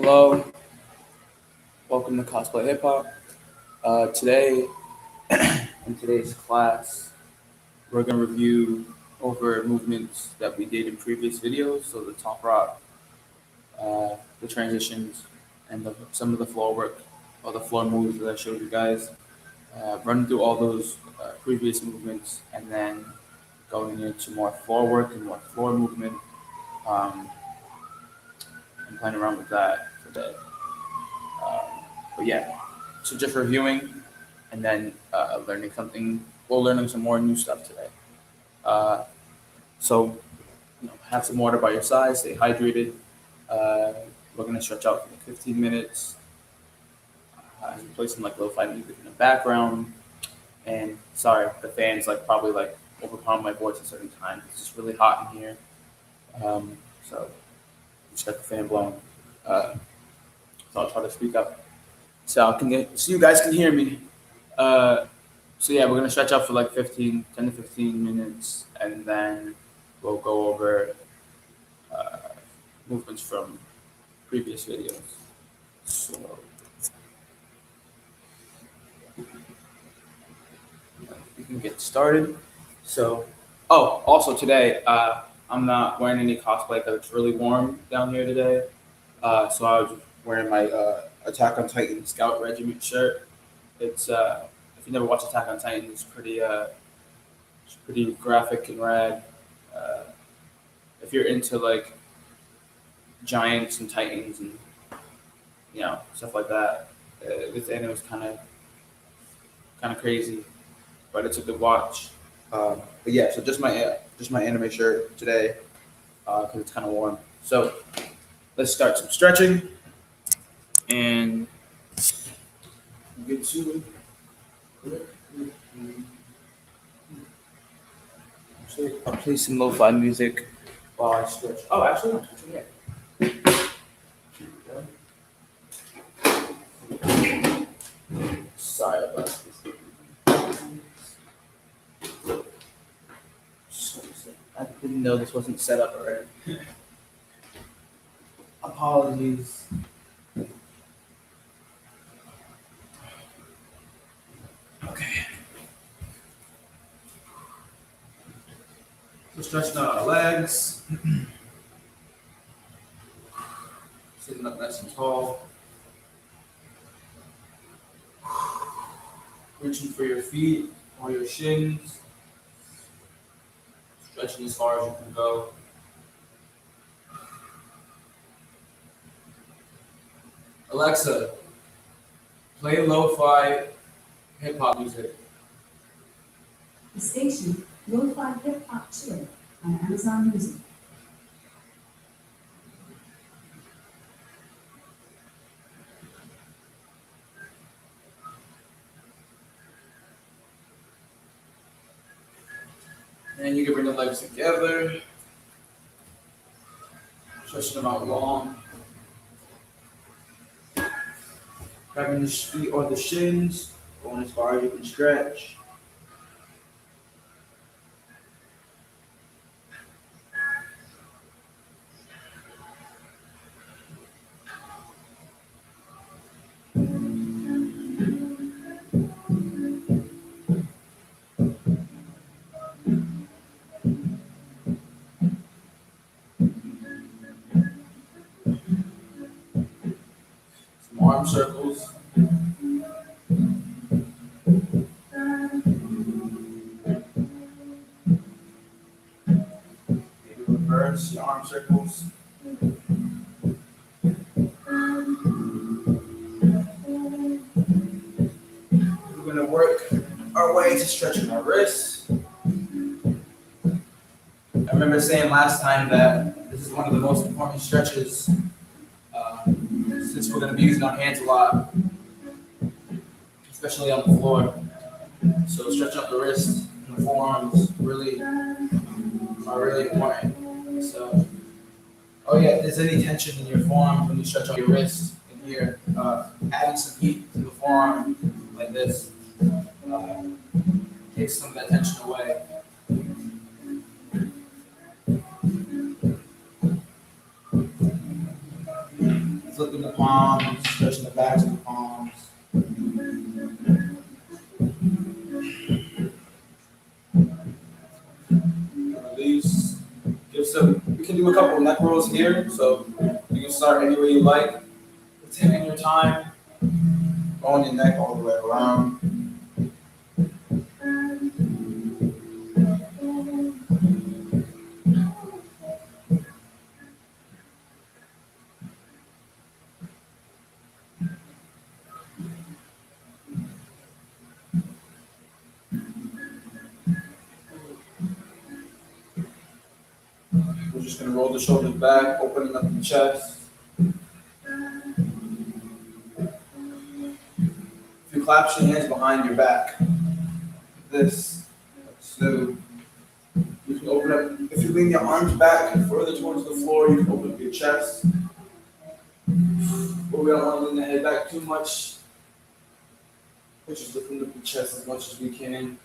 Hello, welcome to Cosplay Hip Hop. Today, in today's class, we're going to review over movements that we did in previous videos. So the top rock, the transitions, and some of the floor work, or the floor moves that I showed you guys. Run through all those previous movements, and then going into more floor work and more floor movement, um, and playing around with that today. But yeah, so just reviewing and then learning something. We're learning some more new stuff today. Uh, so, have some water by your side, stay hydrated. Uh, we're going to stretch out for like 15 minutes. Play some like lo-fi music in the background. And sorry, the fan's like probably like overpowering my voice at certain times. It's just really hot in here. So just got the fan blowing. So I'll try to speak up. So you guys can hear me. Uh, so yeah, we're gonna stretch out for like 10 to 15 minutes, and then we'll go over uh, movements from previous videos. So we can get started. So, also today, I'm not wearing any cosplay because it's really warm down here today. So I was wearing my Attack on Titan Scout Regiment shirt. It's if you never watched Attack on Titan, it's pretty graphic and rad. Uh, if you're into like giants and titans and stuff like that, this anime is kind of crazy, but it's a good watch. But yeah, so just my anime shirt today because it's kind of warm. So let's start some stretching and get to it. Actually, I'll play some lo-fi music while I stretch. Oh, actually, I'm switching it. Sorry about this. I didn't know this wasn't set up already. Apologies. Okay. So stretching out our legs. Sitting up nice and tall. Reaching for your feet or your shins. Stretching as far as you can go. Alexa, play lo-fi hip-hop music. The station, Lo-Fi Hip Hop Chill on Amazon Music. And you can bring the legs together. Stretching them out long. Grabbing the feet or the shins, going as far as you can stretch. Some arm circles. Maybe reverse your arm circles. We're going to work our way to stretching our wrists. I remember saying last time that this is one of the most important stretches since we're going to be using our hands a lot, especially on the floor. So stretching up the wrists and the forearms are really important. So, oh yeah, if there's any tension in your forearm when you stretch out your wrist in here, adding some heat to the forearm like this takes some of that tension away. So flipping the palms, stretching the backs of the palms. Release. We can do a couple of neck rolls here, so you can start any way you like. Taking your time, going your neck all the way around. We're just going to roll the shoulders back, opening up the chest. If you clasp your hands behind your back, so you can open up. If you lean your arms back and further towards the floor, you can open up your chest. But we don't want to lean the head back too much. We're just lifting up the chest as much as we can.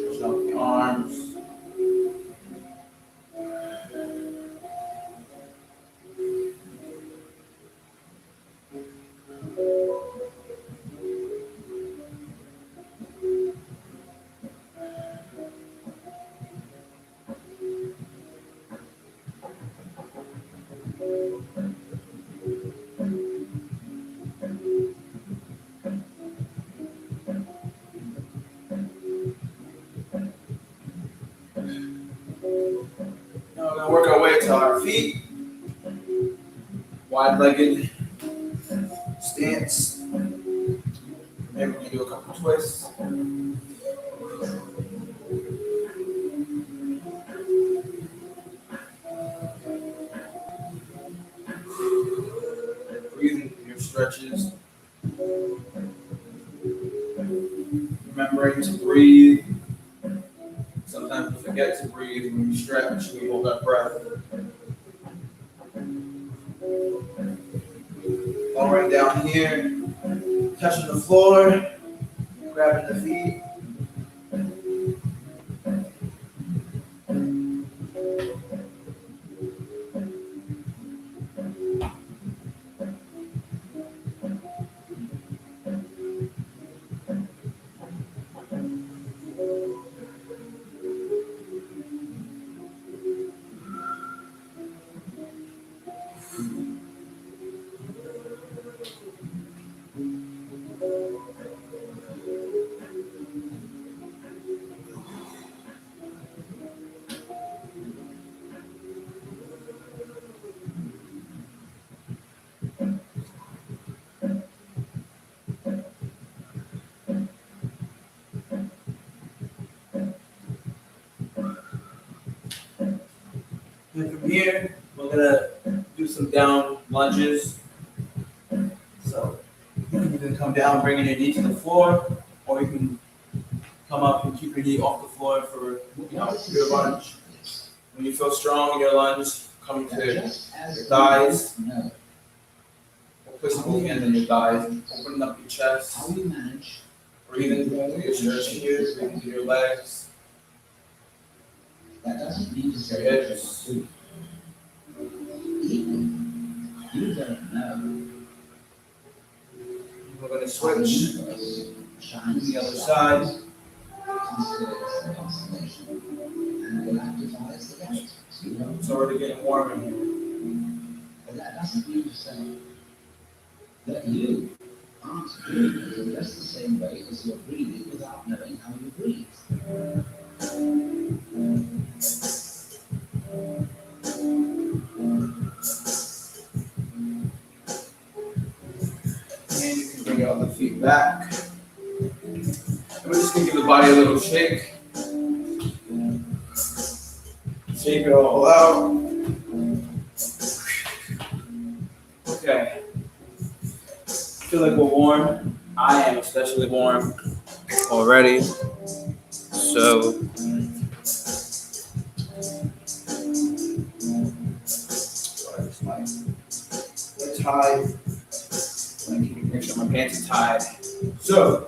Stretch out the arms. Now we're going to work our way to our feet. Wide-legged stance. Maybe we can do a couple twists. Breathing through your stretches. Remembering to breathe. Sometimes we forget to breathe when we stretch, we hold our breath. Lowering down here, touching the floor, grabbing the feet. And from here, we're gonna do some down lunges. So you can come down, bringing your knee to the floor, or you can come up and keep your knee off the floor for your lunge. When you feel strong in your lunge, come to your thighs. Or place both hands on your thighs, opening up your chest. Breathing through your stretching here, breathing through your legs. That doesn't mean to say Your that hips. you don't know. We're going to switch to the other side. It's already getting warm in here. But that doesn't mean to say that you aren't doing it in just the same way as you're breathing without knowing how you breathe. And you can bring your other feet back. And we're just going to give the body a little shake. Shake it all out. Okay. Feel like we're warm. I am especially warm already. So they're tied. Make sure my pants are tied. So,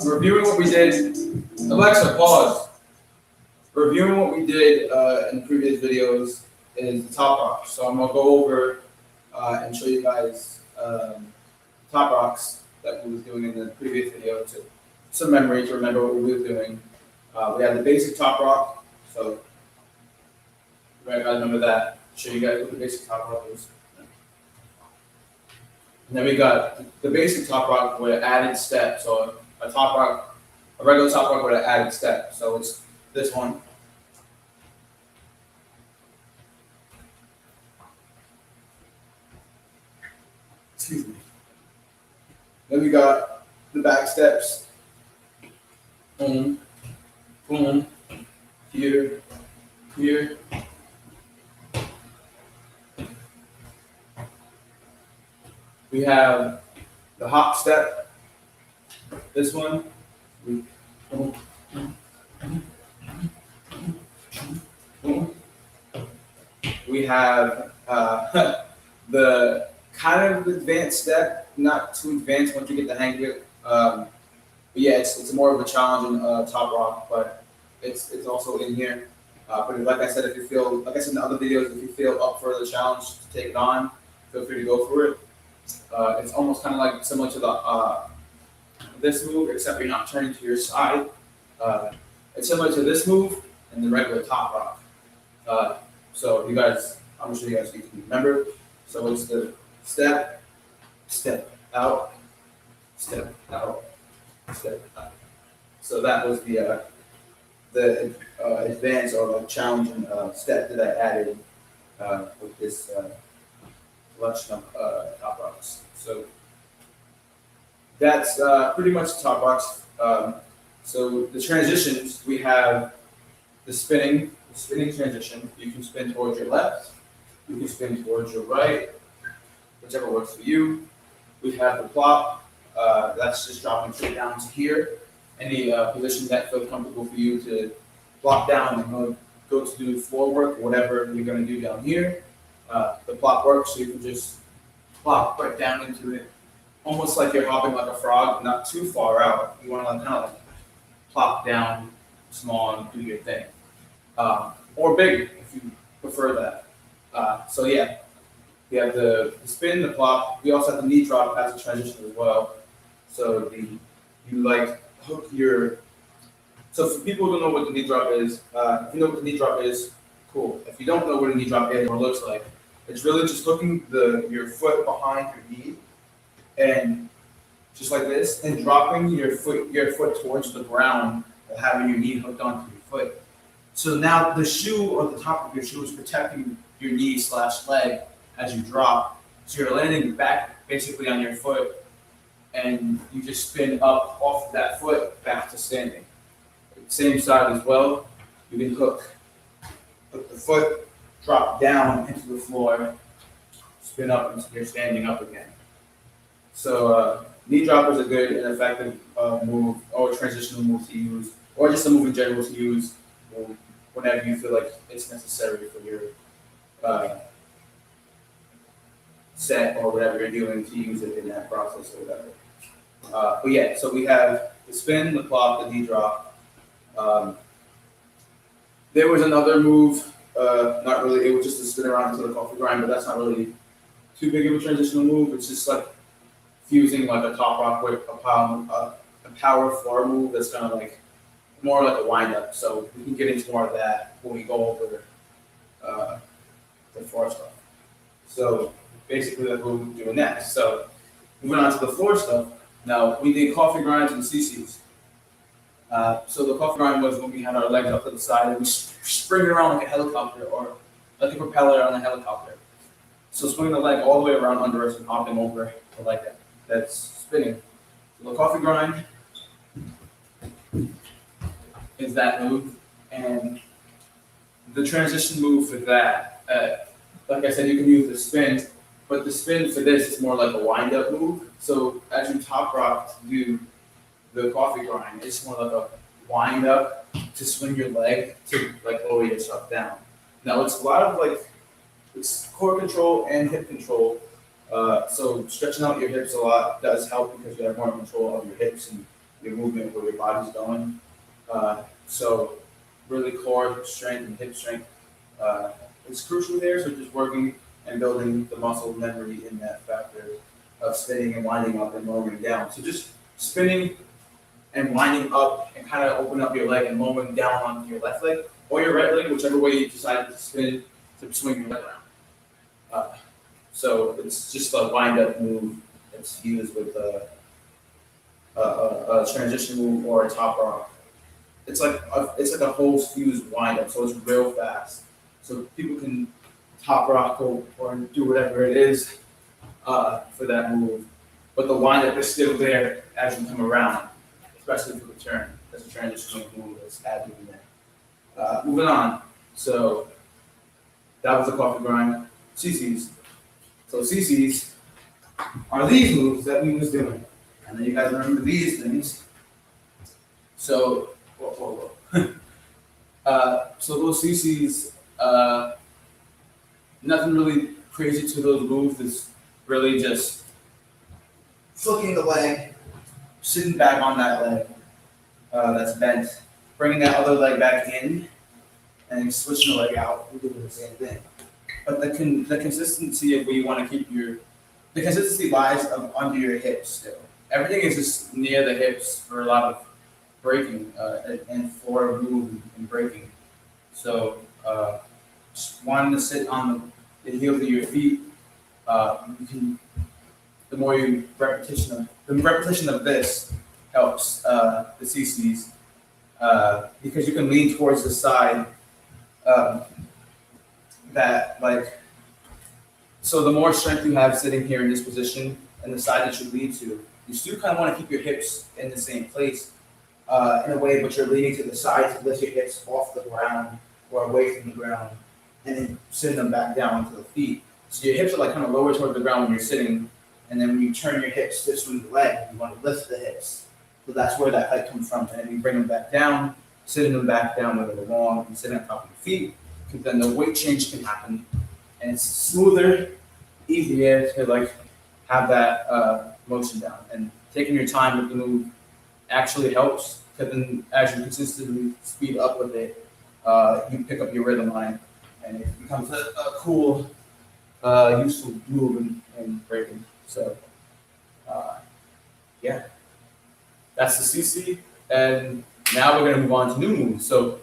reviewing what we did Alexa, pause. Reviewing what we did in previous videos is the top rocks. So I'm gonna go over and show you guys top rocks that we was doing in the previous video to some memory to remember what we were doing. We had the basic top rock, so you gotta remember that. Show you guys what the basic top rock is. And then we got the basic top rock with an added step. So a top rock, a regular top rock with an added step. So it's this one. Excuse me. Then we got the back steps. Boom, boom, here, here. We have the hop step. This one. We, boom, boom. We have the kind of advanced step, not too advanced once you get the hang of it. But yeah, it's more of a challenging top rock, but it's also in here. But like I said, if you feel, like I said in the other videos, if you feel up for the challenge to take it on, feel free to go for it. It's almost kind of like similar to the this move, except you're not turning to your side. It's similar to this move and the regular top rock. So you guys, I'm gonna show you guys so you can remember. So it's the step, step out, step out, step out. So that was the advanced or challenging step that I added with this collection of top rocks. So that's pretty much top rocks. So the transitions, we have the spinning transition. You can spin towards your left, you can spin towards your right, whichever works for you. We have the plop, that's just dropping straight down to here. Any position that feels comfortable for you to plop down and go to do floor work, whatever you're gonna do down here. The plop works, so you can just plop right down into it, almost like you're hopping like a frog, not too far out. You wanna kind of like plop down small and do your thing. Or big if you prefer that. So yeah, we have the spin, the plop. We also have the knee drop as a transition as well. So you like hook your. So for people who don't know what the knee drop is, if you know what the knee drop is, cool. If you don't know what a knee drop is or looks like, it's really just hooking your foot behind your knee, and just like this, and dropping your foot towards the ground while having your knee hooked onto your foot. So now the shoe or the top of your shoe is protecting your knee/leg as you drop. So you're landing back basically on your foot, and you just spin up off of that foot back to standing. Same side as well. You can hook the foot, drop down into the floor, spin up until you're standing up again. So knee drop is a good and effective move or transitional move to use, or just a move in general to use whenever you feel like it's necessary for your set or whatever you're doing to use it in that process or whatever. But yeah, so we have the spin, the plop, the knee drop. There was another move, not really, it was just a spin around until the coffee grind, but that's not really too big of a transitional move. It's just like fusing like a top rock with a power floor move that's kind of like more like a wind up. So we can get into more of that when we go over the floor stuff. So basically that's what we're doing next. So moving on to the floor stuff. Now we did coffee grinds and CCs. So the coffee grind was when we had our legs up to the side and we spring it around like a helicopter or like a propeller on a helicopter. So swinging the leg all the way around under us and hopping over the leg that's spinning. So the coffee grind is that move, and the transition move for that, like I said, you can use the spin, but the spin for this is more like a wind-up move. So as you top rock to do the coffee grind, it's more like a wind-up to swing your leg to like lower yourself down. Now it's a lot of like, it's core control and hip control. So stretching out your hips a lot does help because you have more control of your hips and your movement where your body's going. So really core strength and hip strength is crucial there. So just working and building the muscle memory in that factor of spinning and winding up and lowering down. So just spinning and winding up and kind of open up your leg and lowering down onto your left leg or your right leg, whichever way you decide to spin to swing your leg around. So it's just a wind up move that's used with a transition move or a top rock. It's like a whole fused wind up, so it's real fast. So people can top rock or do whatever it is for that move, but the wind up is still there as you come around, especially for the turn. That's a transition move that's added in there. Moving on, so that was the coffee grind. CCs. So CCs are these moves that we was doing, and then you guys remember these things. So, so those CCs, nothing really crazy to those moves. It's really just flicking the leg, sitting back on that leg that's bent, bringing that other leg back in, and switching the leg out. We do the same thing. But the consistency of where you want to keep the consistency lies under your hips still. Everything is just near the hips for a lot of breaking and forward move and breaking. So just wanting to sit on the heels of your feet, you can. The more you repetition of this helps the CCs because you can lean towards the side. So the more strength you have sitting here in this position and the side that you lean to, you still kind of want to keep your hips in the same place in a way, but you're leaning to the side to lift your hips off the ground or away from the ground and then send them back down to the feet. So your hips are like kind of lower toward the ground when you're sitting, and then when you turn your hips to swing the leg, you want to lift the hips. So that's where that height comes from. And then you bring them back down, sitting them back down where they belong, and sitting on top of your feet. Because then the weight change can happen, and it's smoother, easier to like have that motion down. And taking your time with the move actually helps. Because then, as you consistently speed up with it, you pick up your rhythm line, and it becomes a cool, useful move in breaking. So, yeah, that's the CC. And now we're gonna move on to new moves. So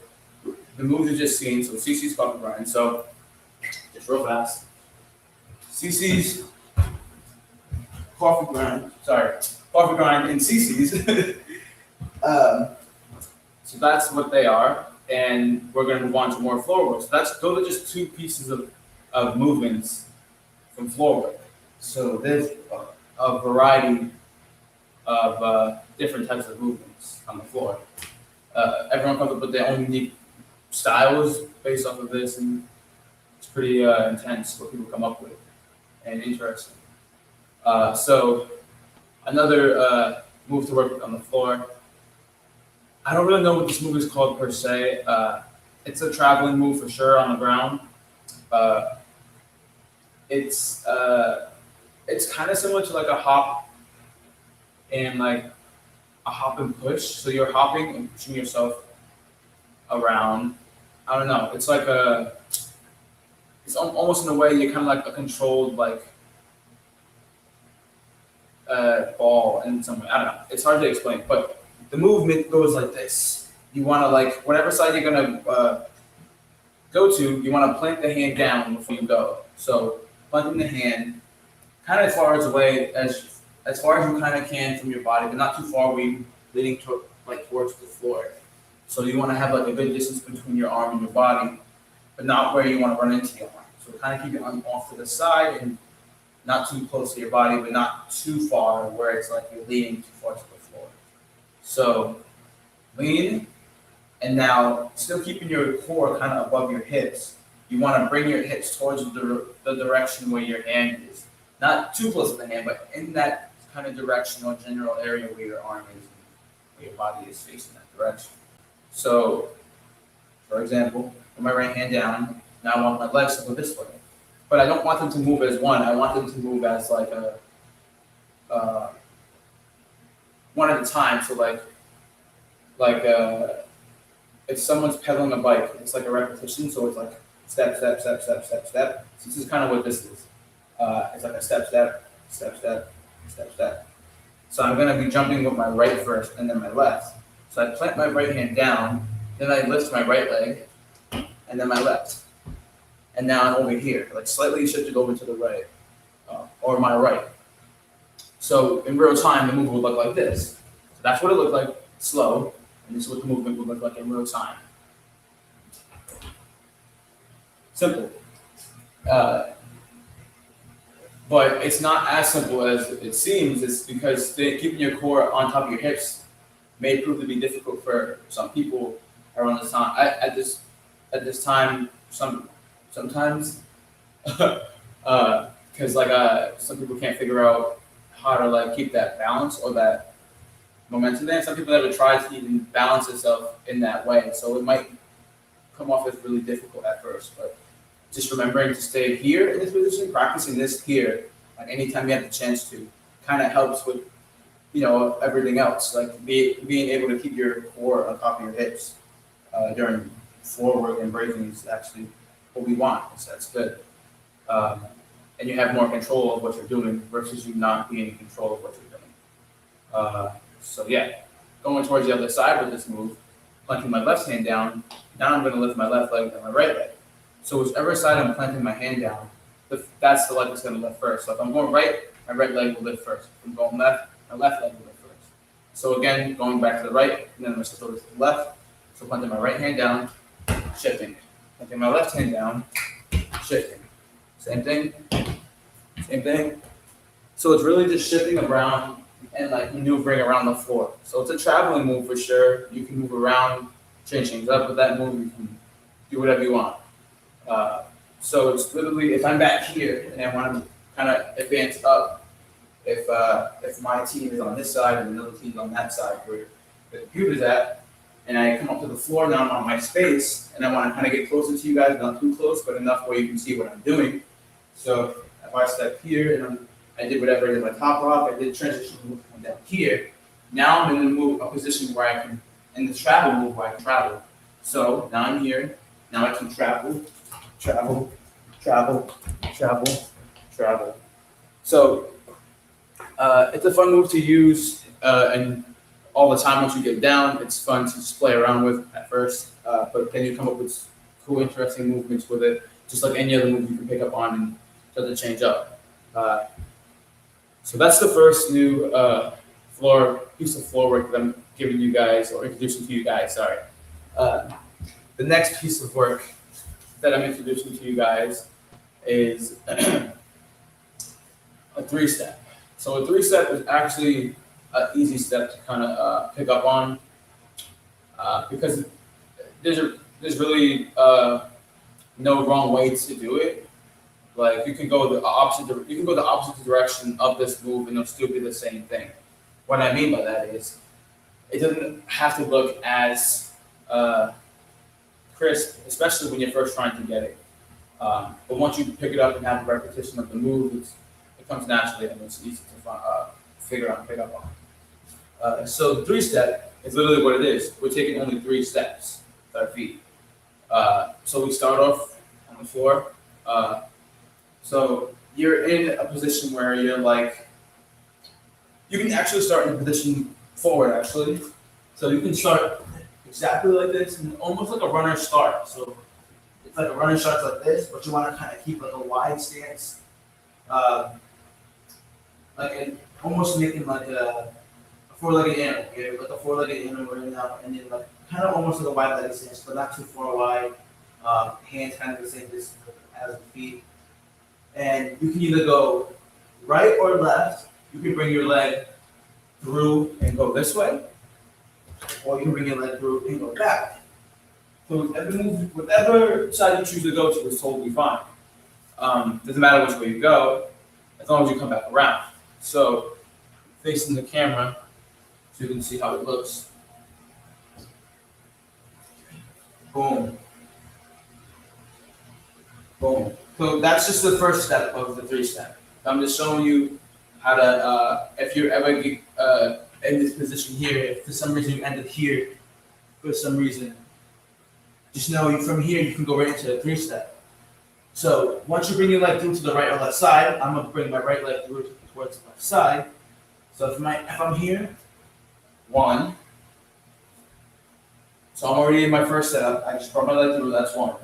the moves you just seen. So CC's coffee grind. So just real fast. CC's coffee grind. Coffee grind and CC's. So that's what they are, and we're gonna move on to more floor work. So those are just two pieces of movements from floor work. So there's a variety of different types of movements on the floor. Everyone comes up with their own unique styles based off of this, and it's pretty intense what people come up with and interesting. So another move to work with on the floor. I don't really know what this move is called per se. It's a traveling move for sure on the ground. It's kind of similar to like a hop and push. So you're hopping and pushing yourself around. I don't know. It's like it's almost in a way you're kind of like a controlled ball in some way. I don't know. It's hard to explain, but the movement goes like this. You want to whatever side you're gonna go to, you want to plant the hand down before you go. So planting the hand kind of as far away as far as you kind of can from your body, but not too far away, leading towards the floor. So you want to have a good distance between your arm and your body, but not where you want to run into your arm. So kind of keep your arm off to the side and not too close to your body, but not too far where it's like you're leaning too far to the floor. So lean, and now still keeping your core kind of above your hips. You want to bring your hips towards the direction where your hand is. Not too close to the hand, but in that kind of direction or general area where your arm is and where your body is facing that direction. So, for example, put my right hand down. Now I want my legs to go this way. But I don't want them to move as one. I want them to move as one at a time. So if someone's pedaling a bike, it's like a repetition. So it's like step, step, step, step, step, step. So this is kind of what this is. It's like a step, step, step, step, step, step. So I'm gonna be jumping with my right first and then my left. So I plant my right hand down, then I lift my right leg, and then my left. And now I'm over here, like slightly shifted over to the right, or my right. So in real time, the movement would look like this. So that's what it looked like, slow, and this is what the movement would look like in real time. Simple. But it's not as simple as it seems. It's because keeping your core on top of your hips may prove to be difficult for some people around this time. At this time, sometimes, because some people can't figure out how to like keep that balance or that momentum there. Some people never try to even balance itself in that way, so it might come off as really difficult at first. But just remembering to stay here in this position, practicing this here, like anytime you have the chance to, kind of helps with, everything else. Like being able to keep your core on top of your hips during floor work and breaking is actually what we want. So that's good. And you have more control of what you're doing versus you not being in control of what you're doing. So yeah, going towards the other side with this move, planting my left hand down. Now I'm going to lift my left leg and my right leg. So whichever side I'm planting my hand down, that's the leg that's going to lift first. So if I'm going right, my right leg will lift first. If I'm going left, my left leg will lift first. So again, going back to the right, and then I'm going to switch over to the left. So planting my right hand down, shifting. Planting my left hand down, shifting. Same thing, same thing. So it's really just shifting around and like maneuvering around the floor. So it's a traveling move for sure. You can move around, change things up with that move. You can do whatever you want. So it's literally, if I'm back here and I want to kind of advance up, if my team is on this side and another team is on that side where the computer's at, and I come up to the floor now I'm on my space, and I want to kind of get closer to you guys, not too close, but enough where you can see what I'm doing. So if I step here and I did whatever I did my top rock, I did transition move down here. Now I'm in a position where I can, in the travel move where I can travel. So now I'm here, now I can travel. So it's a fun move to use and all the time once you get down. It's fun to just play around with at first, but then you come up with cool, interesting movements with it, just like any other move you can pick up on and start to change up. So that's the first new piece of floor work that I'm giving you guys, or introducing to you guys, sorry. The next piece of work that I'm introducing to you guys is a 3-step. So a 3-step is actually an easy step to kind of pick up on because there's really no wrong way to do it. Like you can go the opposite direction of this move and it'll still be the same thing. What I mean by that is it doesn't have to look as crisp, especially when you're first trying to get it. But once you pick it up and have a repetition of the move, it comes naturally and it's easy to figure out and pick up on. So the 3-step is literally what it is. We're taking only 3 steps with our feet. So we start off on the floor. So you're in a position where you're like, you can actually start in a position forward actually. So you can start exactly like this and almost like a runner start. So it's like a runner starts like this, but you want to kind of keep like a wide stance. Almost making like a 4-legged animal. Yeah, like a 4-legged animal right now, and then like kind of almost like a wide-legged stance, but not too far wide. Hands kind of the same distance as the feet. And you can either go right or left. You can bring your leg through and go this way, or you can bring your leg through and go back. So whatever side you choose to go to is totally fine. Doesn't matter which way you go, as long as you come back around. So facing the camera, so you can see how it looks. Boom. Boom. So that's just the first step of the 3-step. I'm just showing you how to, if you're ever in this position here, if for some reason you ended here, for some reason, just know from here you can go right into the 3-step. So once you bring your leg through to the right or left side, I'm gonna bring my right leg through towards the left side. So if I'm here, 1. So I'm already in my first setup. I just brought my leg through. That's 1.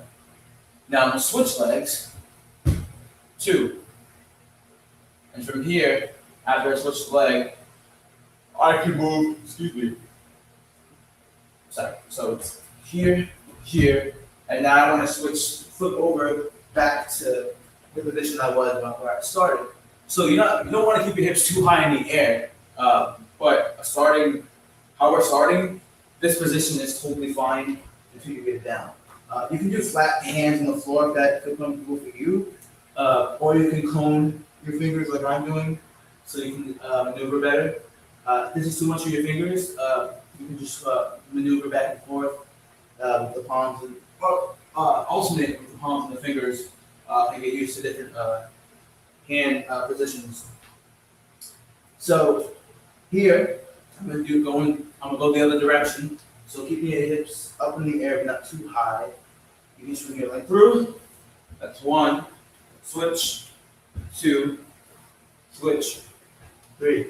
Now I'm gonna switch legs. 2. And from here, after I switch the leg, I can move. Excuse me. Sorry. So it's here, here, and now I want to flip over back to the position I was where I started. So you don't want to keep your hips too high in the air, but how we're starting, this position is totally fine until you get down. You can do flat hands on the floor if that feels comfortable for you, or you can cone your fingers like I'm doing, so you can maneuver better. If this is too much for your fingers, you can just maneuver back and forth with the palms and alternate with the palms and the fingers and get used to different hand positions. So here I'm gonna go the other direction. So keeping your hips up in the air but not too high. You can swing your leg through. That's 1. Switch. 2. Switch. 3.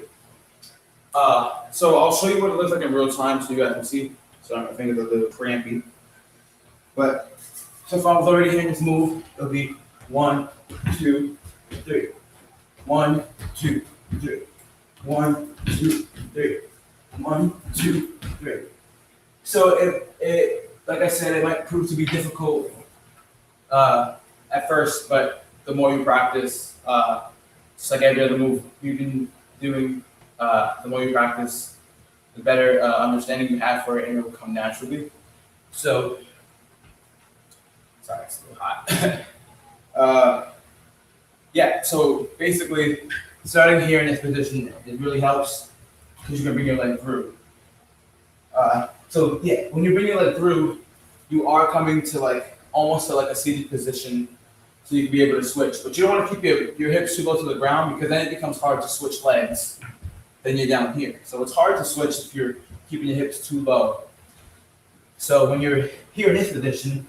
So I'll show you what it looks like in real time so you guys can see. So my fingers are a little crampy. But so if I was already hearing this move, it'll be 1, 2, 3. 1, 2, 3. 1, 2, 3. 1, 2, 3. So it like I said, it might prove to be difficult at first, but the more you practice, just like every other move you've been doing, the more you practice, the better understanding you have for it, and it will come naturally. So, sorry, it's a little hot. Yeah, so basically, starting here in this position, it really helps because you can bring your leg through. So yeah, when you bring your leg through, you are coming to almost to a seated position, so you can be able to switch. But you don't want to keep your hips too low to the ground because then it becomes hard to switch legs. Then you're down here. So it's hard to switch if you're keeping your hips too low. So when you're here in this position,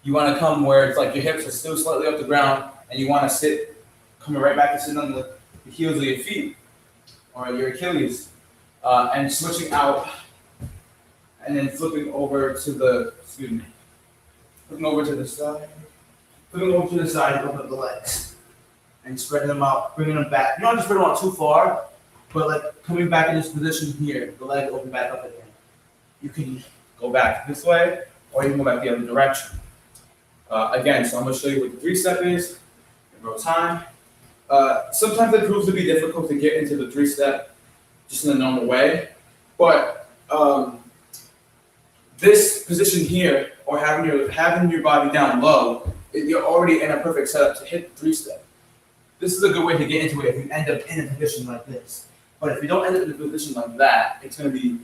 you want to come where it's like your hips are still slightly off the ground, and you want to sit, coming right back to sitting on the heels of your feet or your Achilles, and switching out, and then flipping over to the flipping over to the side, and open up the legs, and spreading them out, bringing them back. You don't have to spread them out too far, but coming back in this position here, the leg open back up again. You can go back this way, or you can go back the other direction. Again, so I'm going to show you what the 3-step is in real time. Sometimes it proves to be difficult to get into the 3-step just in the normal way, but this position here, or having your body down low, you're already in a perfect setup to hit the 3-step. This is a good way to get into it if you end up in a position like this. But if you don't end up in a position like that, it's going to be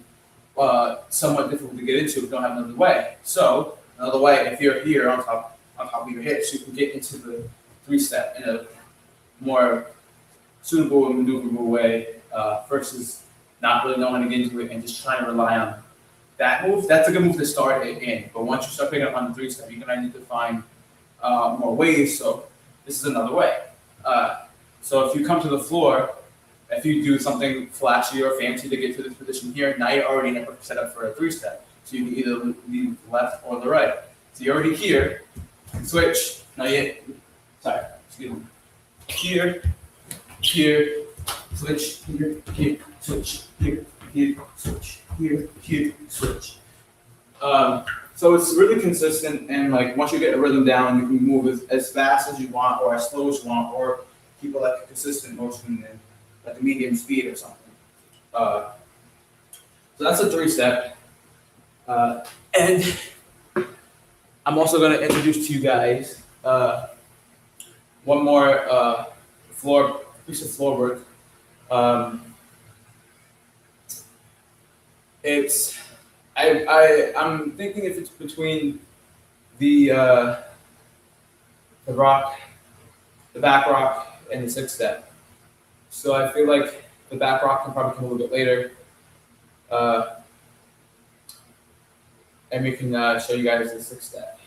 somewhat difficult to get into if you don't have another way. So another way, if you're here on top of your hips, you can get into the 3-step in a more suitable and maneuverable way versus not really knowing how to get into it and just trying to rely on that move. That's a good move to start it in. But once you start picking up on the 3-step, you're going to need to find more ways. So this is another way. So if you come to the floor, if you do something flashy or fancy to get to this position here, now you're already in a set up for a 3-step. So you can either lead the left or the right. So you're already here, switch, excuse me. Here, switch, here, switch, here, switch, here, switch. So it's really consistent, and once you get a rhythm down, you can move as fast as you want, or as slow as you want, or keep it a consistent motion and a medium speed or something. So that's a 3-step. And I'm also going to introduce to you guys one more piece of floor work. I'm thinking if it's between the back rock, and the 6-step. So I feel like the back rock can probably come a little bit later. and we can show you guys the sixth step.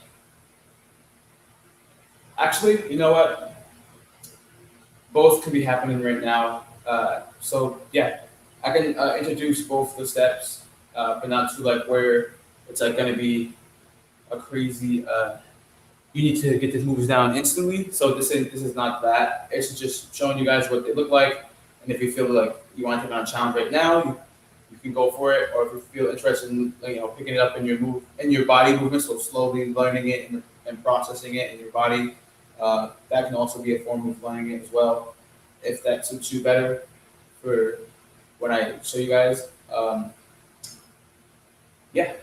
Actually, you know what? Both could be happening right now. So yeah, I can introduce both the steps, but not to like where it's like going to be a crazy. You need to get these moves down instantly. So this is not that. It's just showing you guys what they look like, and if you feel like you want to take on a challenge right now, you can go for it. Or if you feel interested in picking it up in your body movement, so slowly learning it and processing it in your body, that can also be a form of learning it as well. If that suits you better for when I show you guys, yeah.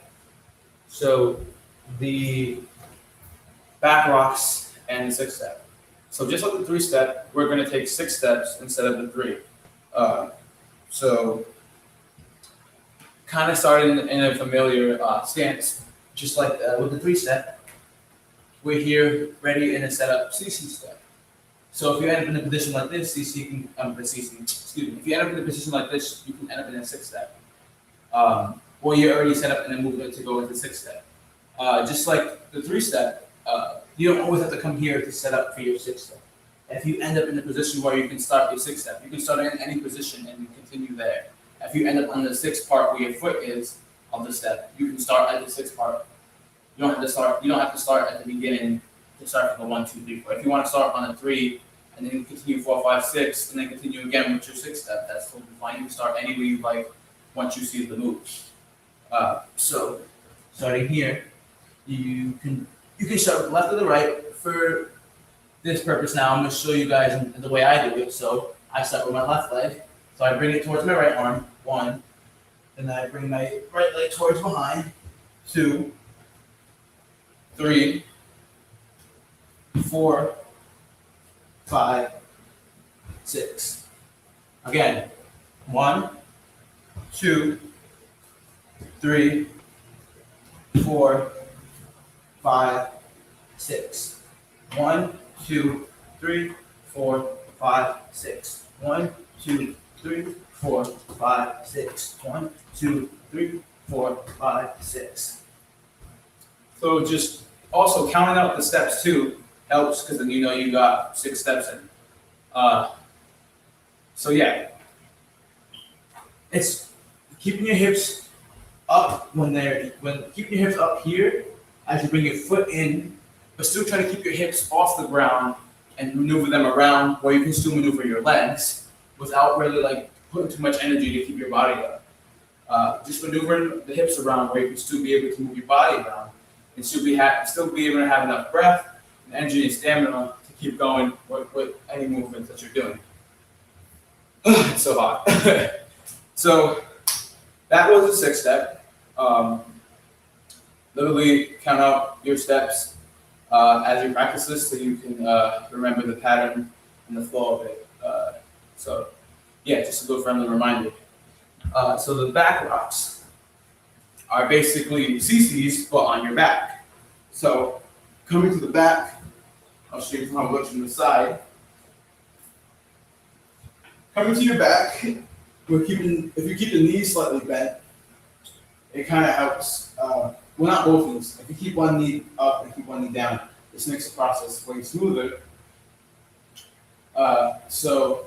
So the back rocks and the sixth step. So just like the three step, we're going to take 6 steps instead of the 3. So kind of starting in a familiar stance, just like with the 3 step, we're here ready in a setup CC step. So if you end up in a position like this, CC can if you end up in a position like this, you can end up in a 6 step. Or you're already set up in a movement to go into 6 step. Just like the 3 step, you don't always have to come here to set up for your 6 step. If you end up in a position where you can start your 6 step, you can start in any position and continue there. If you end up on the 6th part where your foot is of the step, you can start at the 6th part. You don't have to start. You don't have to start at the beginning to start from the 1, 2, 3, 4. If you want to start on a 3 and then continue 4, 5, 6, and then continue again with your 6th step, that's totally fine. You can start any way you like once you see the moves. So starting here, you can start with the left or the right. For this purpose now, I'm going to show you guys the way I do it. So I start with my left leg. So I bring it towards my right arm, 1. Then I bring my right leg towards behind, 2, 3, 4, 5, 6. Again, 1, 2, 3, 4, 5, 6. 1, 2, 3, 4, 5, 6. 1, 2, 3, 4, 5, 6. 1, 2, 3, 4, 5, 6. So just also counting out the steps too helps because then you know you got 6 steps in. So yeah, it's keeping your hips up keeping your hips up here as you bring your foot in, but still trying to keep your hips off the ground and maneuver them around where you can still maneuver your legs without really like putting too much energy to keep your body up. Just maneuvering the hips around where you can still be able to move your body around and still be able to have enough breath and energy and stamina to keep going with any movement that you're doing. It's so hot. So that was the 6th step. Literally count out your steps as you practice this so you can remember the pattern and the flow of it. So yeah, just a little friendly reminder. So the back rocks are basically CCs but on your back. So coming to the back, I'll show you how it looks from the side. Coming to your back, if you keep the knees slightly bent, it kind of helps. Well, not both knees. If you keep one knee up and keep one knee down, this makes the process way smoother. So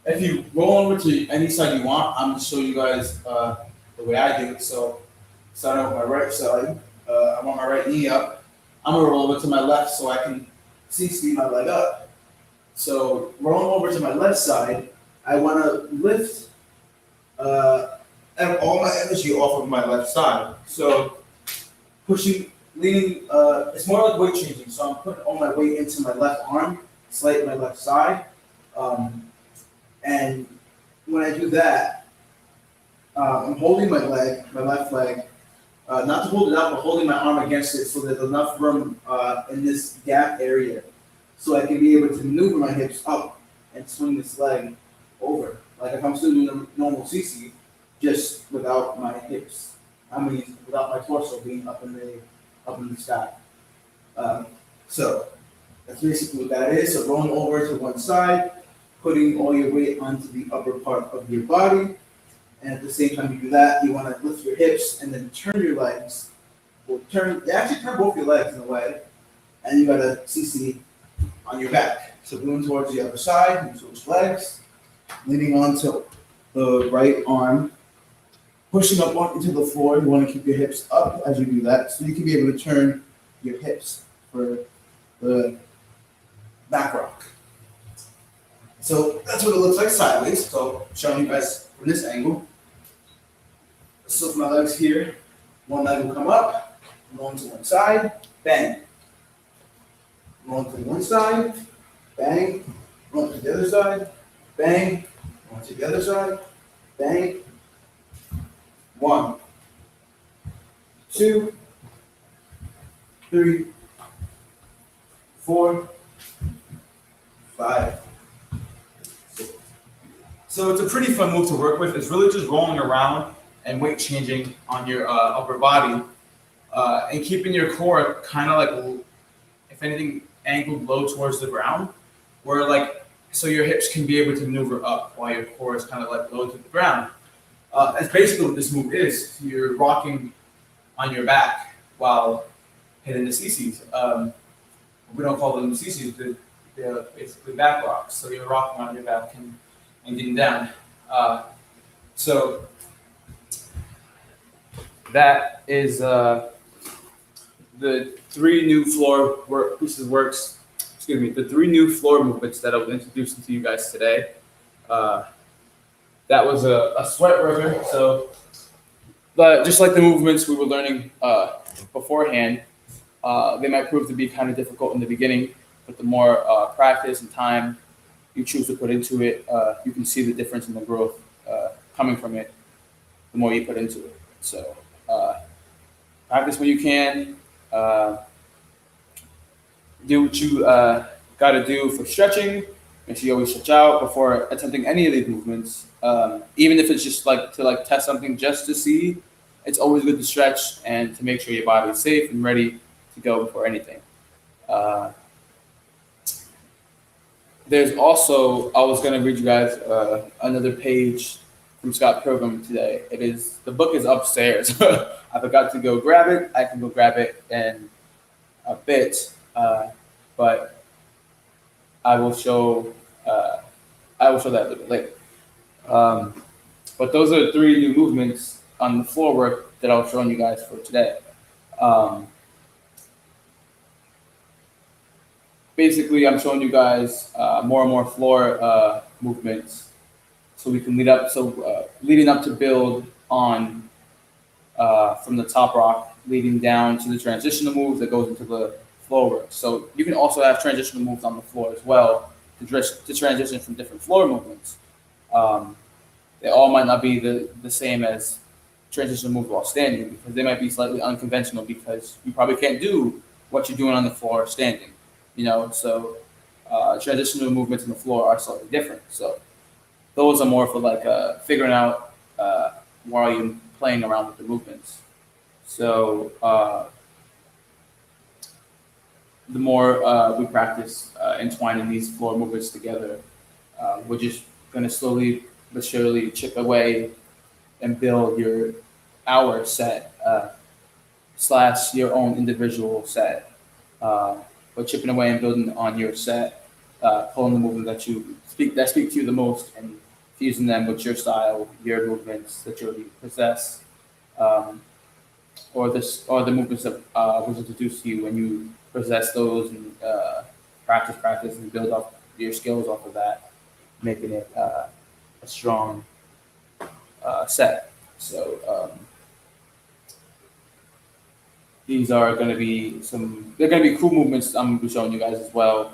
if you roll over to any side you want, I'm going to show you guys the way I do it. So starting with my right side, I want my right knee up. I'm going to roll over to my left so I can speed my leg up. So rolling over to my left side, I want to lift all my energy off of my left side. So leaning, it's more like weight changing. So I'm putting all my weight into my left arm, slight my left side. And when I do that, I'm holding my left leg, not to hold it out, but holding my arm against it so there's enough room in this gap area so I can be able to maneuver my hips up and swing this leg over. Like if I'm still doing a normal CC, just without my hips. Without my torso being up in the sky. So that's basically what that is. So rolling over to one side, putting all your weight onto the upper part of your body. And at the same time you do that, you want to lift your hips and then turn your legs will turn. They actually turn both your legs in a way, and you got a CC on your back. So moving towards the other side, you switch legs, leaning onto the right arm, pushing up into the floor. You want to keep your hips up as you do that, so you can be able to turn your hips for the back rock. So that's what it looks like sideways. So showing you guys from this angle. So my legs here, one leg will come up, rolling to one side, bang. Rolling to one side, bang. Rolling to the other side, bang. Rolling to the other side, bang. 1, 2, 3, 4, 5, 6. So it's a pretty fun move to work with. It's really just rolling around and weight changing on your upper body and keeping your core kind of like, if anything, angled low towards the ground, where like, so your hips can be able to maneuver up while your core is kind of like low to the ground. That's basically what this move is. You're rocking on your back while hitting the CCs. We don't call them CCs, they're basically back rocks. So you're rocking on your back and getting down. So that is the 3 new the 3 new floor movements that I was introducing to you guys today. That was a sweat worker. So, but just like the movements we were learning beforehand, they might prove to be kind of difficult in the beginning, but the more practice and time you choose to put into it, you can see the difference in the growth coming from it the more you put into it. So practice when you can. Do what you got to do for stretching. Make sure you always stretch out before attempting any of these movements. Even if it's just like to like test something just to see, it's always good to stretch and to make sure your body is safe and ready to go before anything. There's also, I was going to read you guys another page from Scott Pilgrim today. The book is upstairs. I forgot to go grab it. I can go grab it in a bit, but I will show that a little bit later. But those are the 3 new movements on the floor work that I was showing you guys for today. Basically, I'm showing you guys more and more floor movements, so we can leading up to build on from the top rock, leading down to the transitional move that goes into the floor work. So you can also have transitional moves on the floor as well to transition from different floor movements. They all might not be the same as transitional moves while standing, because they might be slightly unconventional because you probably can't do what you're doing on the floor standing. So transitional movements on the floor are slightly different. So those are more for like figuring out while you're playing around with the movements. So the more we practice entwining these floor movements together, we're just going to slowly but surely chip away and build our set / your own individual set. But chipping away and building on your set, pulling the movements that speak to you the most, and fusing them with your style, your movements that you already possess, or the movements that was introduced to you when you possess those, and practice and build up your skills off of that, making it a strong set. So these are going to be they're going to be cool movements I'm going to be showing you guys as well.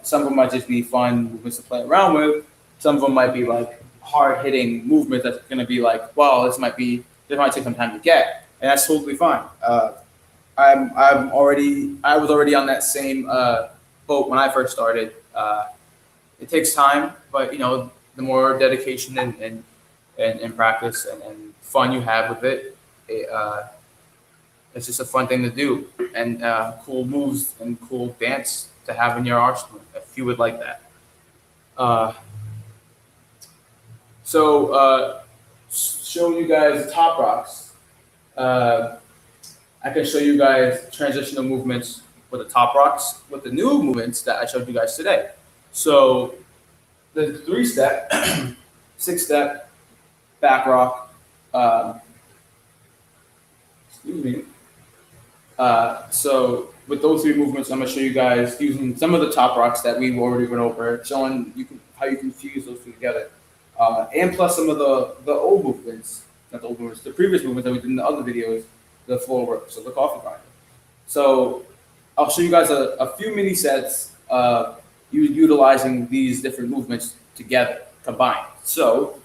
Some of them might just be fun movements to play around with. Some of them might be like hard hitting movements that's going to be like, wow, this might take some time to get, and that's totally fine. I was already on that same boat when I first started. It takes time, but the more dedication and practice and fun you have with it, it's just a fun thing to do, and cool moves and cool dance to have in your arsenal if you would like that. So showing you guys the top rocks. I can show you guys transitional movements with the top rocks with the new movements that I showed you guys today. So the 3-step, 6-step, back rock, excuse me. So with those 3 movements, I'm gonna show you guys using some of the top rocks that we've already went over, showing how you can fuse those 2 together, and plus some of the old movements, not the old movements, the previous movements that we did in the other videos, the floor work, so the coffee grinder. So I'll show you guys a few mini sets utilizing these different movements together, combined. So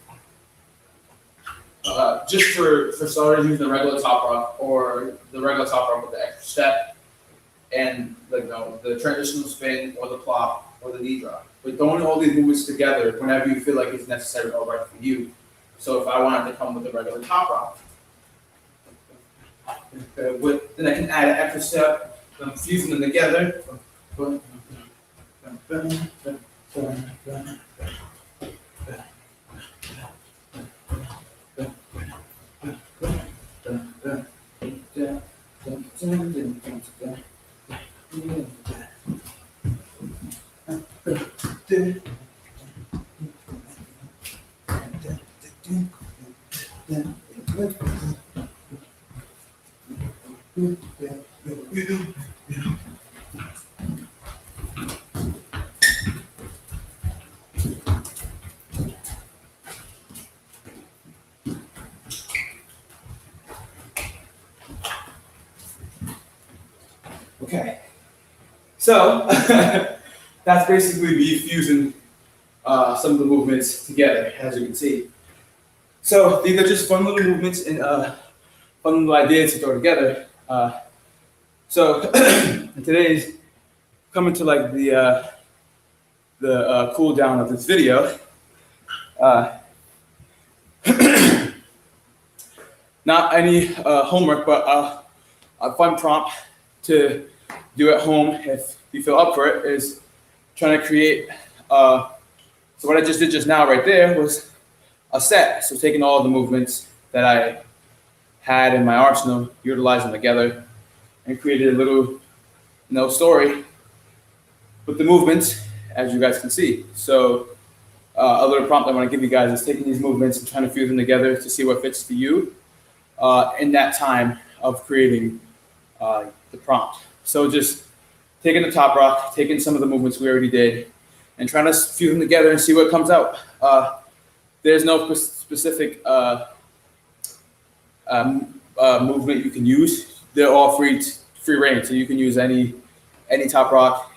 just for starters, using the regular top rock or the regular top rock with the extra step and the transitional spin or the plop or the knee drop. But throwing all these movements together whenever you feel like it's necessary or right for you. So if I wanted to come with a regular top rock, then I can add an extra step, I'm fusing them together. Okay, so that's basically me fusing some of the movements together, as you can see. So these are just fun little movements and fun little ideas to throw together. So today's coming to like the cool down of this video. Not any homework, but a fun prompt to do at home if you feel up for it is trying to create. So what I just did just now right there was a set. So taking all the movements that I had in my arsenal, utilizing them together, and created a little story with the movements, as you guys can see. So a little prompt I want to give you guys is taking these movements and trying to fuse them together to see what fits for you in that time of creating the prompt. So just taking the top rock, taking some of the movements we already did, and trying to fuse them together and see what comes out. There's no specific movement you can use. They're all free range, so you can use any top rock,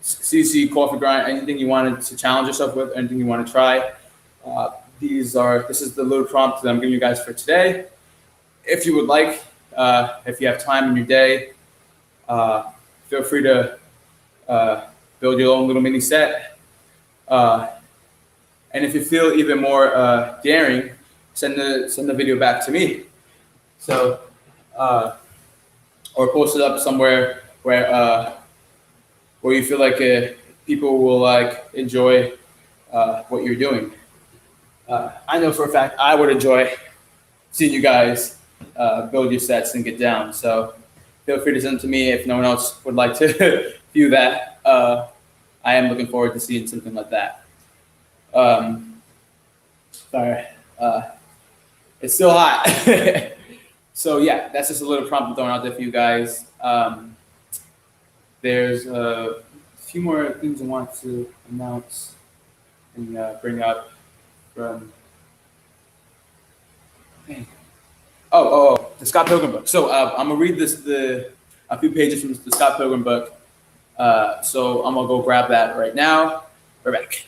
CC, coffee grind, anything you wanted to challenge yourself with, anything you want to try. This is the little prompt that I'm giving you guys for today. If you would like, if you have time in your day, feel free to build your own little mini set. And if you feel even more daring, send the video back to me. So, or post it up somewhere where you feel like people will enjoy what you're doing. I know for a fact I would enjoy seeing you guys build your sets and get down. So feel free to send them to me if no one else would like to view that. I am looking forward to seeing something like that. Sorry, it's still hot. So yeah, that's just a little prompt I'm throwing out there for you guys. There's a few more things I want to announce and bring up from. The Scott Pilgrim book. So I'm gonna read a few pages from the Scott Pilgrim book. So I'm gonna go grab that right now. We're back.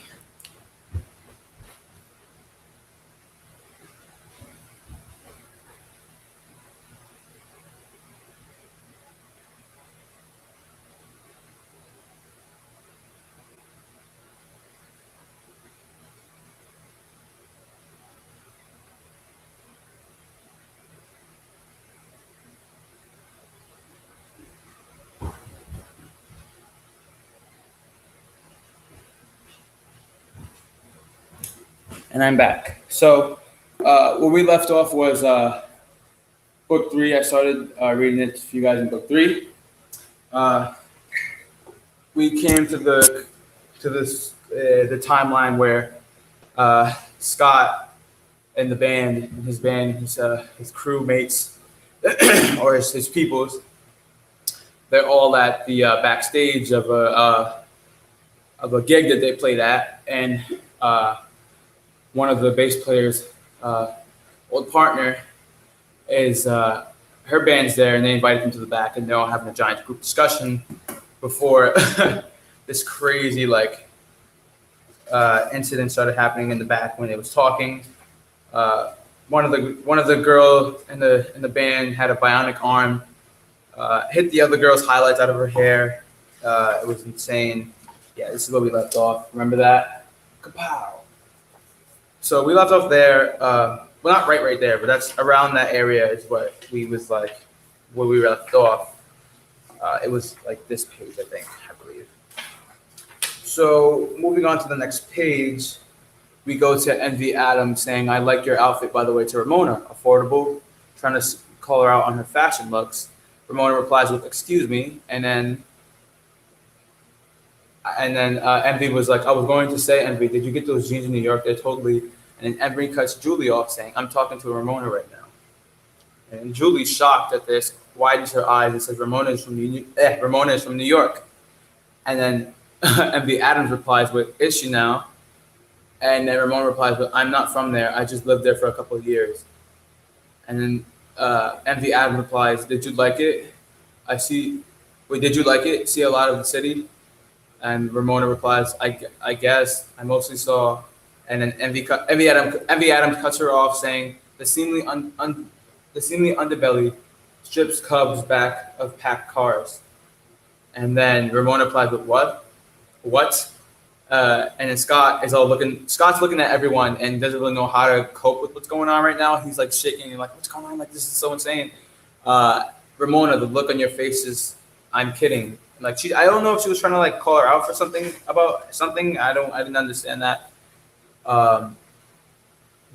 And I'm back. So where we left off was book 3. I started reading it for you guys in book 3. Uh, we came to the timeline where Scott and the band, his crewmates or his peoples, they're all at the backstage of a gig that they played at, and one of the bass players' old partner is her band's there, and they invited him to the back, and they're all having a giant group discussion before this crazy incident started happening in the back when they was talking. One of the girls in the band had a bionic arm, hit the other girl's highlights out of her hair. It was insane. Yeah, this is where we left off. Remember that? Kapow! So we left off there. Well, not right there, but that's around that area is what we was like, where we left off. It was like this page, I think, I believe. So moving on to the next page, we go to Envy Adams saying, "I like your outfit, by the way," to Ramona. Affordable, trying to call her out on her fashion looks. Ramona replies with, "Excuse me," and then Envy was like, "I was going to say, Envy, did you get those jeans in New York? They're totally." And then Envy cuts Julie off, saying, "I'm talking to Ramona right now." And Julie, shocked at this, widens her eyes and says, Ramona is from New York." And then Envy Adams replies with, "Is she now?" And then Ramona replies with, "I'm not from there. I just lived there for a couple of years." And then Envy Adams replies, "Did you like it? I see. Wait, did you like it? See a lot of the city?" And Ramona replies, I guess I mostly saw." And then Envy Adams cuts her off, saying, the seemingly underbelly strips Cubs back of packed cars." And then Ramona replies with, "What? What?" And then Scott's looking at everyone and doesn't really know how to cope with what's going on right now. He's like shaking and like, "What's going on? Like, this is so insane." Ramona, the look on your face is, "I'm kidding." Like, I don't know if she was trying to like call her out for something about something. I didn't understand that. But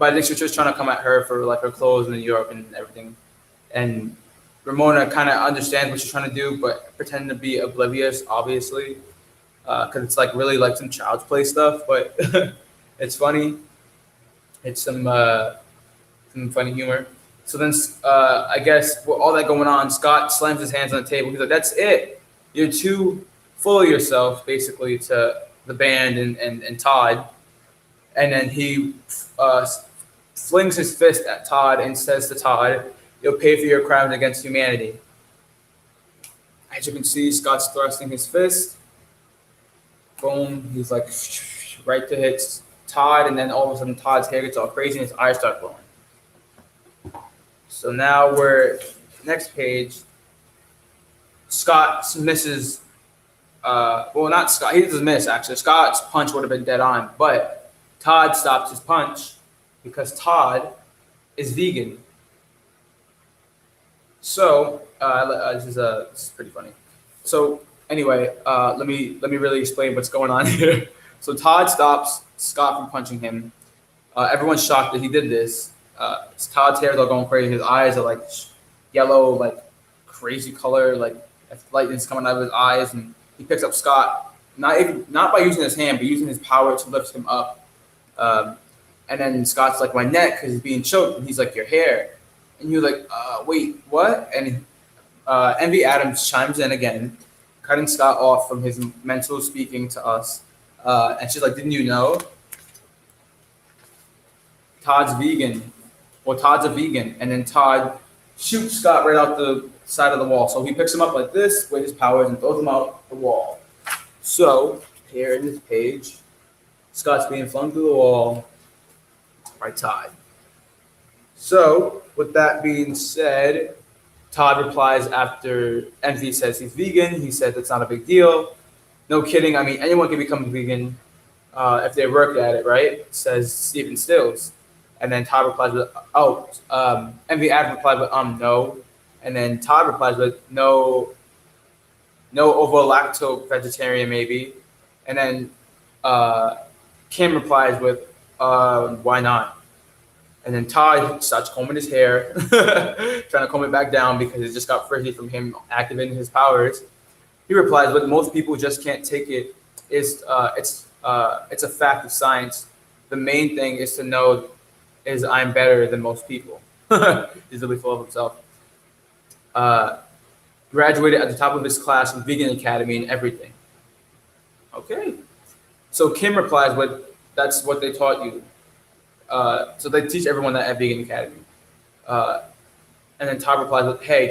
I think she was just trying to come at her for like her clothes in New York and everything. And Ramona kind of understands what she's trying to do, but pretending to be oblivious, obviously, because it's like really like some child's play stuff. But it's funny. It's some funny humor. So then, I guess with all that going on, Scott slams his hands on the table. He's like, "That's it. You're too full of yourself," basically to the band and Todd. And then he flings his fist at Todd and says to Todd, "You'll pay for your crimes against humanity." As you can see, Scott's thrusting his fist. Boom. He's like right to hit Todd, and then all of a sudden Todd's hair gets all crazy and his eyes start glowing. So now we're next page. Scott misses. Well, not Scott. He doesn't miss, actually. Scott's punch would have been dead on, but Todd stops his punch because Todd is vegan. So this is pretty funny. So anyway, let me really explain what's going on here. So Todd stops Scott from punching him. Everyone's shocked that he did this. Todd's hair is all going crazy. His eyes are like yellow, like crazy color, like lightning's coming out of his eyes, and he picks up Scott, not by using his hand, but using his power to lift him up. And then Scott's like, "My neck," because he's being choked, and he's like, "Your hair." And you're like, "Wait, what?" And Envy Adams chimes in again, cutting Scott off from his mental speaking to us. And she's like, "Didn't you know? Todd's vegan." Well, Todd's a vegan. And then Todd shoots Scott right out the side of the wall. So he picks him up like this with his powers and throws him out the wall. So here in this page, Scott's being flung through the wall by Todd. So with that being said, Todd replies after Envy says he's vegan. He said that's not a big deal. No kidding. I mean, anyone can become vegan if they work at it, right? Says Stephen Stills. And then Todd replies with, Envy Adams replies with, no. And then Todd replies with, no ovo-lacto vegetarian maybe. And then Kim replies with, why not? And then Todd starts combing his hair, trying to comb it back down because it just got frizzy from him activating his powers. He replies, "But most people just can't take it. It's a fact of science. The main thing is to know is I'm better than most people." He's really full of himself. Uh, Graduated at the top of his class from Vegan Academy and everything. Okay. So Kim replies, "But that's what they taught you." So they teach everyone that at Vegan Academy. Uh, and then Todd replies with, hey,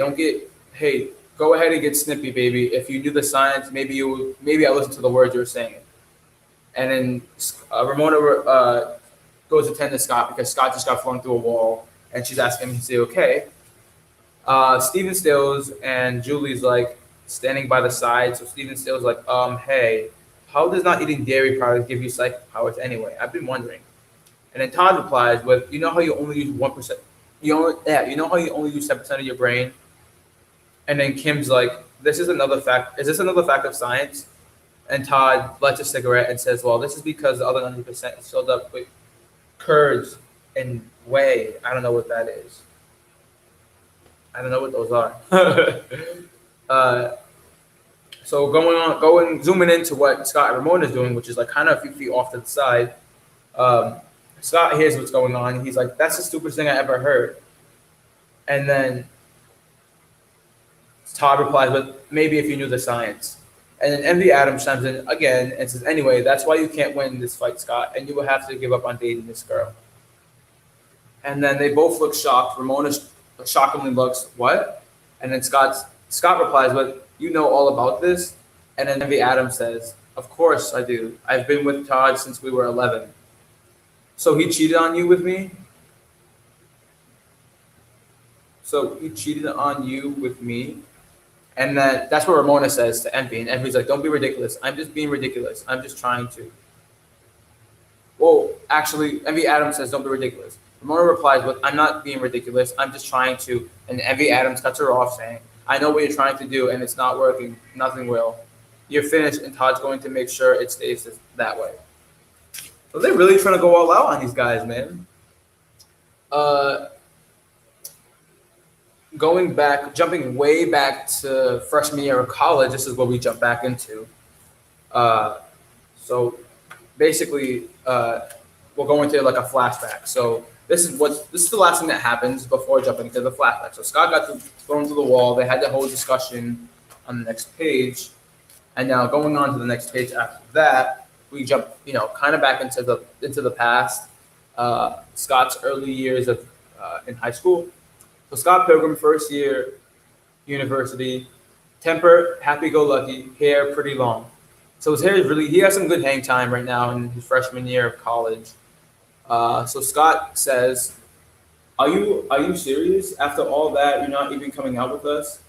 go ahead and get snippy, baby. If you knew the science, maybe I listened to the words you were saying." And then Ramona goes to tend to Scott because Scott just got flung through a wall, and she's asking him to say okay. Steven Stills and Julie's like standing by the side. So Steven Stills like, hey, how does not eating dairy products give you psychic powers anyway? I've been wondering. And then Todd replies with, you know how you only use 1%. You know how you only use 10% of your brain. And then Kim's like, this is another fact. Is this another fact of science? And Todd lights a cigarette and says, well, this is because the other 90% is filled up with curds and whey. I don't know what that is. I don't know what those are. So zooming into what Scott and Ramona is doing, which is like kind of a few feet off to the side. Scott hears what's going on. He's like, that's the stupidest thing I ever heard. And then Todd replies, but maybe if you knew the science. And then Envy Adams chimes in again and says, anyway, that's why you can't win this fight, Scott, and you will have to give up on dating this girl. And then they both look shocked. Ramona shockingly looks, what? And then Scott replies, but you know all about this? And then Envy Adams says, of course I do. I've been with Todd since we were 11. So he cheated on you with me? So he cheated on you with me? And then that's what Ramona says to Envy. And Envy's like, don't be ridiculous. I'm just being ridiculous. I'm just trying to. Well, actually, Envy Adams says, don't be ridiculous. Ramona replies with, I'm not being ridiculous. I'm just trying to. And Envy Adams cuts her off saying, I know what you're trying to do and it's not working. Nothing will. You're finished and Todd's going to make sure it stays that way. So they're really trying to go all out on these guys, man. Jumping way back to freshman year of college, this is what we jump back into. So basically, we'll go into like a flashback. So this is the last thing that happens before jumping into the flashback. So Scott got thrown through the wall. They had the whole discussion on the next page, and now going on to the next page after that, we jump, kind of back into the past. Scott's early years of in high school. So Scott Pilgrim, first year, university, temper, happy-go-lucky, hair pretty long. So his hair is he has some good hang time right now in his freshman year of college. So Scott says, are you serious? After all that, you're not even coming out with us?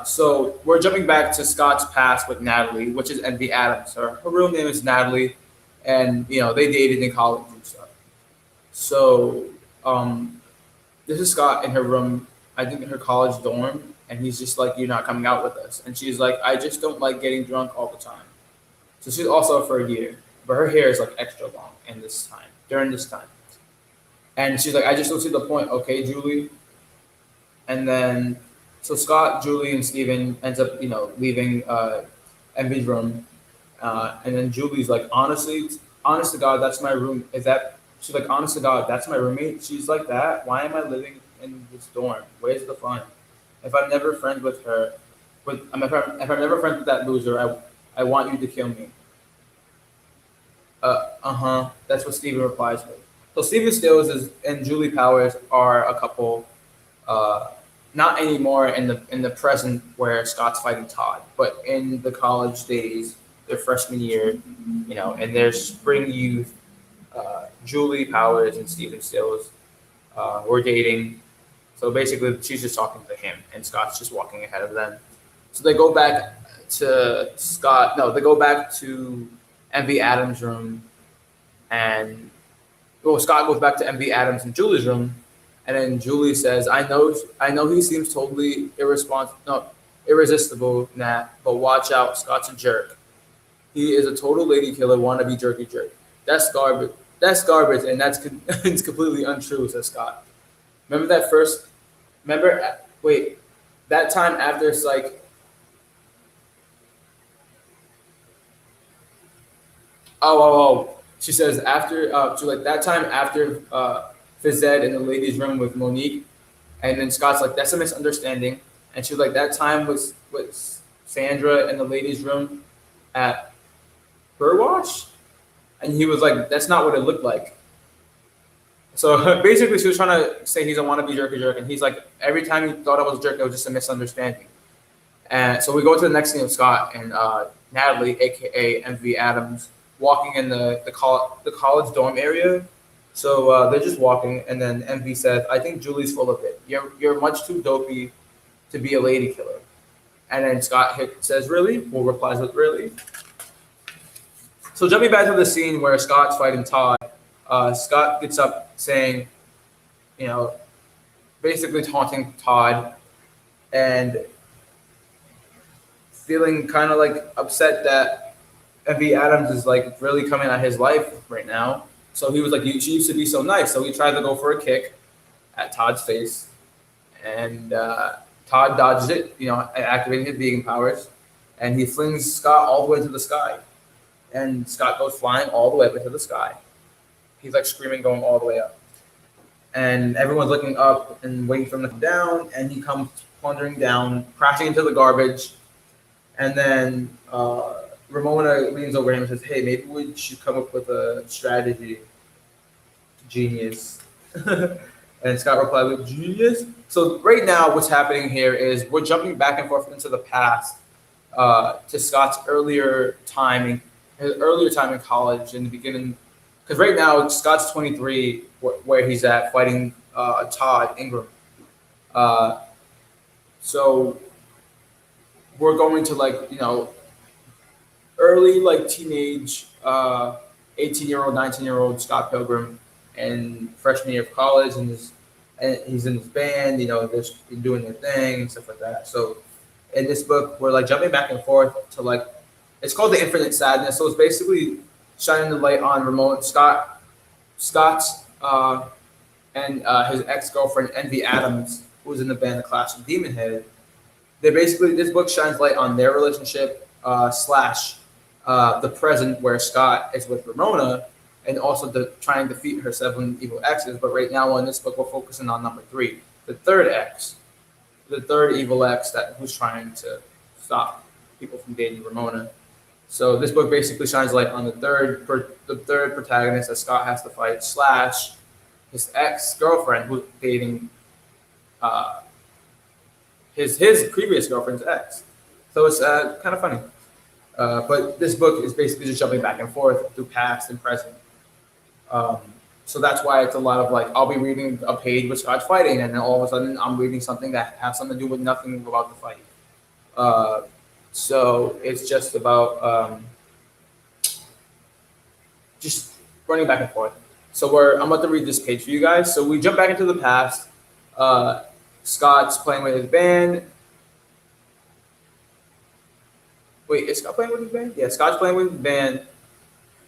So we're jumping back to Scott's past with Natalie, which is Envy Adams. Her real name is Natalie, and they dated in college and stuff. So this is Scott in her room, I think in her college dorm, and he's just like, you're not coming out with us. And she's like, I just don't like getting drunk all the time. So she's also for a year, but her hair is like extra long during this time. And she's like, I just don't see the point. Okay, Julie. And then, so Scott, Julie, and Steven ends up, leaving Envy's room. And then Julie's like, honest to God, that's my room. She's like, honest to God, that's my roommate. She's like that. Why am I living in this dorm? Where's the fun? If I'm never friends with her, if I'm never friends with that loser, I want you to kill me. That's what Steven replies with. So Steven Stills and Julie Powers are a couple. Not anymore in the present where Scott's fighting Todd, but in the college days, their freshman year, in their spring youth. Julie Powers and Steven Stills were dating. So basically, she's just talking to him, and Scott's just walking ahead of them. So they go back to they go back to Envy Adams' room, and Scott goes back to Envy Adams and Julie's room, and then Julie says, I know he seems totally irresistible, Nat, but watch out, Scott's a jerk. He is a total lady killer, wannabe jerky jerk. That's garbage. That's garbage, and it's completely untrue," says Scott. Remember that first? Remember? Wait, that time after it's like, oh. She says after, so like that time after phys ed in the ladies' room with Monique, and then Scott's like, "That's a misunderstanding," and she's like, "That time was Sandra in the ladies' room at her wash," and he was like, "That's not what it looked like." So basically, she was trying to say he's a wannabe jerk, and he's like, every time he thought I was a jerk, it was just a misunderstanding. And so we go to the next scene of Scott and Natalie, aka MV Adams, walking in the college dorm area. So they're just walking, and then MV says, "I think Julie's full of it. You're much too dopey to be a lady killer." And then says, "Really?" Well, replies with, "Really?" So jumping back to the scene where Scott's fighting Todd, Scott gets up saying, you know, basically taunting Todd and feeling kind of like upset that MV Adams is like really coming at his life right now. So he was like, "She used to be so nice." So he tried to go for a kick at Todd's face, and Todd dodges it, activating his vegan powers, and he flings Scott all the way to the sky. And Scott goes flying all the way up into the sky. He's like screaming, going all the way up. And everyone's looking up and waiting for him to come down, and he comes plundering down, crashing into the garbage. And then Ramona leans over him and says, "Hey, maybe we should come up with a strategy, genius." And Scott replied with, "Genius?" So right now what's happening here is we're jumping back and forth into the past to Scott's earlier time in college in the beginning. Because right now Scott's 23, where he's at fighting Todd Ingram. So we're going to early teenage 18-year-old, 19-year-old Scott Pilgrim and freshman year of college, and he's in his band, they're doing their thing and stuff like that. So in this book, we're jumping back and forth to it's called The Infinite Sadness. So it's basically shining the light on Scott's and his ex-girlfriend Envy Adams, who was in the band The Clash of Demon Head. This book shines light on their relationship slash the present, where Scott is with Ramona, and also trying to defeat her 7 evil exes. But right now in this book, we're focusing on number 3, the third ex, the third evil ex who's trying to stop people from dating Ramona. So this book basically shines light on the third protagonist that Scott has to fight, slash his ex-girlfriend who's dating his previous girlfriend's ex. So it's kind of funny. But this book is basically just jumping back and forth through past and present. So that's why it's a lot of I'll be reading a page with Scott fighting, and then all of a sudden I'm reading something that has something to do with nothing about the fight. So it's just about just running back and forth. So I'm about to read this page for you guys. So we jump back into the past. Scott's playing with his band. Wait, is Scott playing with his band? Yeah, Scott's playing with his band.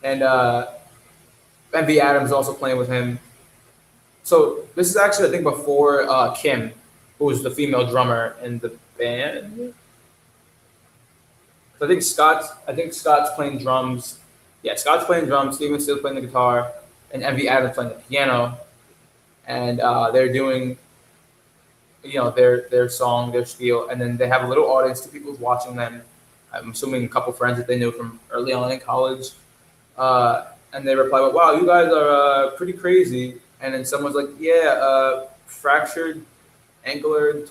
And MV Adams is also playing with him. So this is actually, I think, before Kim, who was the female drummer in the band. So I think Scott's playing drums. Yeah, Scott's playing drums. Steven's still playing the guitar, and MV Adams playing the piano. And they're doing, their song, their spiel, and then they have a little audience, 2 people watching them. I'm assuming a couple friends that they knew from early on in college. And they reply, "Wow, you guys are pretty crazy." And then someone's like, "Yeah, fractured, angular,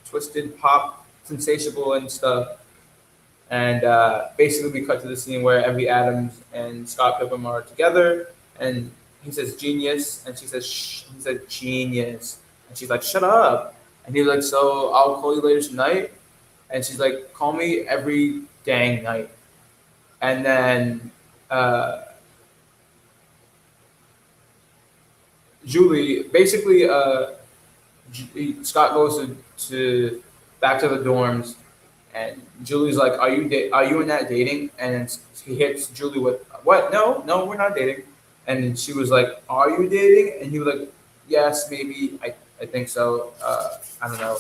twisted, pop, sensational, and stuff." And basically, we cut to the scene where MV Adams and Scott Pilgrim are together, and he says "genius," and she says "shh." He said "genius," and she's like, "Shut up." And he's like, "So I'll call you later tonight," and she's like, "Call me every dang night." And then Julie, basically, Scott goes to back to the dorms, and Julie's like, "Are you in that dating?" And he hits Julie with, "What? No, we're not dating." And then she was like, "Are you dating?" And he was like, "Yes, maybe. I think so. I don't know."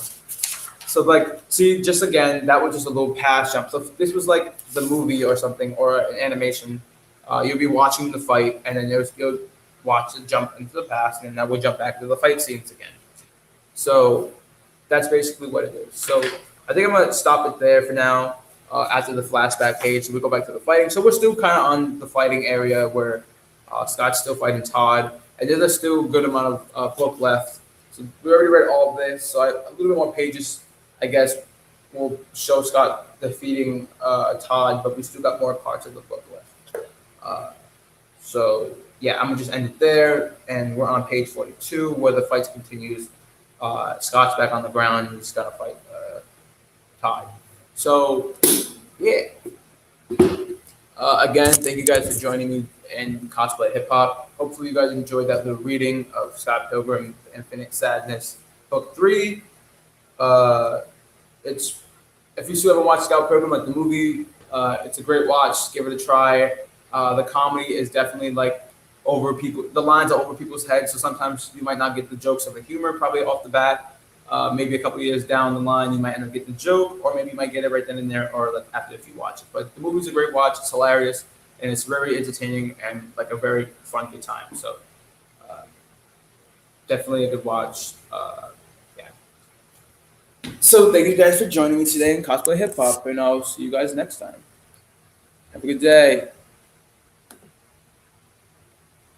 So like, see, just again, that was just a little past jump. So if this was like the movie or something or an animation, you'll be watching the fight, and then you'll watch it jump into the past, and then that will jump back to the fight scenes again. So that's basically what it is. So I think I'm gonna stop it there for now. After the flashback page, so we go back to the fighting. So we're still kind of on the fighting area where Scott's still fighting Todd, and there's still a good amount of book left. So we already read all of this, so a little bit more pages, I guess, will show Scott defeating Todd, but we still got more parts of the book left. So yeah, I'm gonna just end it there, and we're on page 42 where the fight continues. Scott's back on the ground. He's gonna fight Todd. So yeah. Again, thank you guys for joining me in Cosplay Hip Hop. Hopefully, you guys enjoyed that little reading of Scott Pilgrim, Infinite Sadness, Book 3. It's If you still haven't watched Scott Pilgrim, like the movie, it's a great watch. Give it a try. The comedy is definitely like over people. The lines are over people's heads, so sometimes you might not get the jokes of the humor probably off the bat. Maybe a couple of years down the line, you might end up getting the joke, or maybe you might get it right then and there, or like after if you watch it. But the movie's a great watch. It's hilarious, and it's very entertaining and like a very fun good time. So definitely a good watch. Yeah. So thank you guys for joining me today in Cosplay Hip Hop, and I'll see you guys next time. Have a good day.